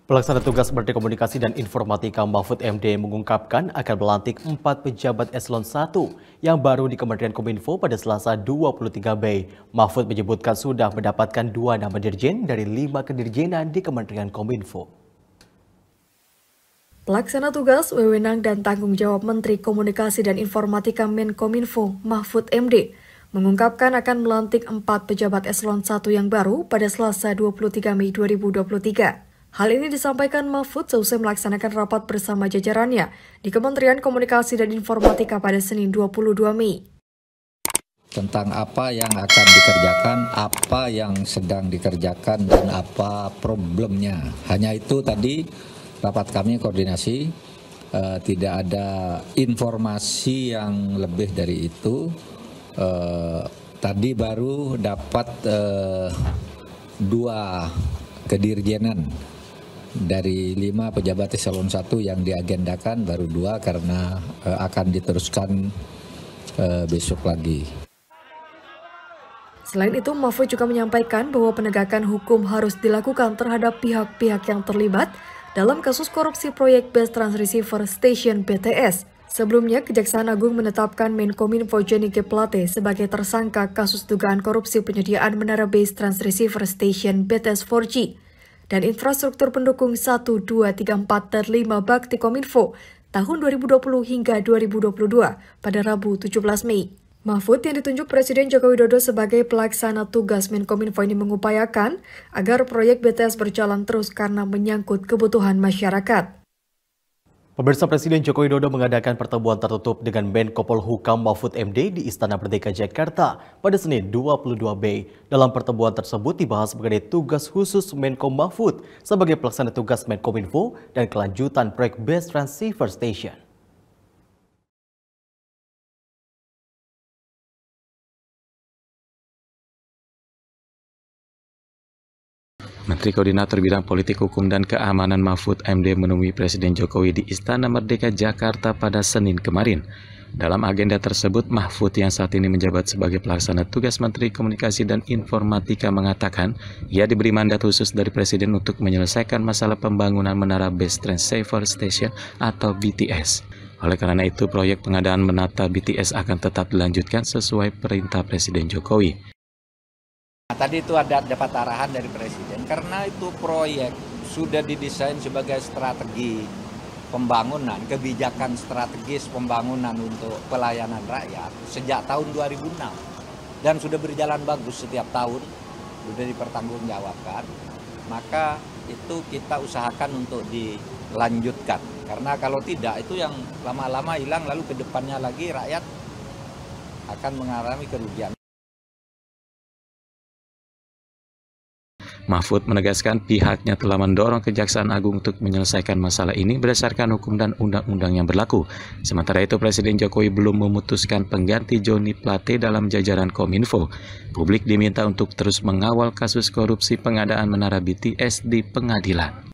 Pelaksana tugas Menteri Komunikasi dan Informatika Mahfud MD mengungkapkan akan melantik 4 pejabat eselon 1 yang baru di Kementerian Kominfo pada Selasa 23 Mei. Mahfud menyebutkan sudah mendapatkan 2 nama dirjen dari 5 kedirjenan di Kementerian Kominfo. Pelaksana tugas, wewenang dan tanggung jawab Menteri Komunikasi dan Informatika Menkominfo Mahfud MD mengungkapkan akan melantik 4 pejabat eselon 1 yang baru pada Selasa 23 Mei 2023. Hal ini disampaikan Mahfud seusai melaksanakan rapat bersama jajarannya di Kementerian Komunikasi dan Informatika pada Senin 22 Mei. Tentang apa yang akan dikerjakan, apa yang sedang dikerjakan, dan apa problemnya. Hanya itu tadi rapat kami koordinasi, tidak ada informasi yang lebih dari itu. Tadi baru dapat 2 kedirjenan. Dari 5 pejabat eselon 1 yang diagendakan baru 2 karena akan diteruskan besok lagi. Selain itu, Mahfud juga menyampaikan bahwa penegakan hukum harus dilakukan terhadap pihak-pihak yang terlibat dalam kasus korupsi proyek Base Transceiver Station BTS. Sebelumnya, Kejaksaan Agung menetapkan Menkominfo Johnny G. Plate sebagai tersangka kasus dugaan korupsi penyediaan menara Base Transceiver Station BTS 4G. Dan infrastruktur pendukung 1, 2, 3, 4, dan 5 Bakti Kominfo tahun 2020 hingga 2022 pada Rabu 17 Mei. Mahfud yang ditunjuk Presiden Joko Widodo sebagai pelaksana tugas Menkominfo ini mengupayakan agar proyek BTS berjalan terus karena menyangkut kebutuhan masyarakat. Pemirsa, Presiden Joko Widodo mengadakan pertemuan tertutup dengan Menko Polhukam Mahfud MD di Istana Merdeka Jakarta pada Senin 22 Mei. Dalam pertemuan tersebut dibahas mengenai tugas khusus Menko Mahfud sebagai pelaksana tugas Menkominfo dan kelanjutan proyek Base Transceiver Station. Menteri Koordinator Bidang Politik Hukum dan Keamanan Mahfud MD menemui Presiden Jokowi di Istana Merdeka Jakarta pada Senin kemarin. Dalam agenda tersebut, Mahfud yang saat ini menjabat sebagai pelaksana tugas Menteri Komunikasi dan Informatika mengatakan ia diberi mandat khusus dari Presiden untuk menyelesaikan masalah pembangunan menara Base Transceiver Station atau BTS. Oleh karena itu, proyek pengadaan menata BTS akan tetap dilanjutkan sesuai perintah Presiden Jokowi. Tadi itu dapat arahan dari Presiden karena itu proyek sudah didesain sebagai strategi pembangunan, kebijakan strategis pembangunan untuk pelayanan rakyat sejak tahun 2006 dan sudah berjalan bagus setiap tahun, sudah dipertanggungjawabkan. Maka itu kita usahakan untuk dilanjutkan karena kalau tidak itu yang lama-lama hilang lalu ke depannya lagi rakyat akan mengalami kerugian. Mahfud menegaskan pihaknya telah mendorong Kejaksaan Agung untuk menyelesaikan masalah ini berdasarkan hukum dan undang-undang yang berlaku. Sementara itu, Presiden Jokowi belum memutuskan pengganti Johnny Plate dalam jajaran Kominfo. Publik diminta untuk terus mengawal kasus korupsi pengadaan menara BTS di pengadilan.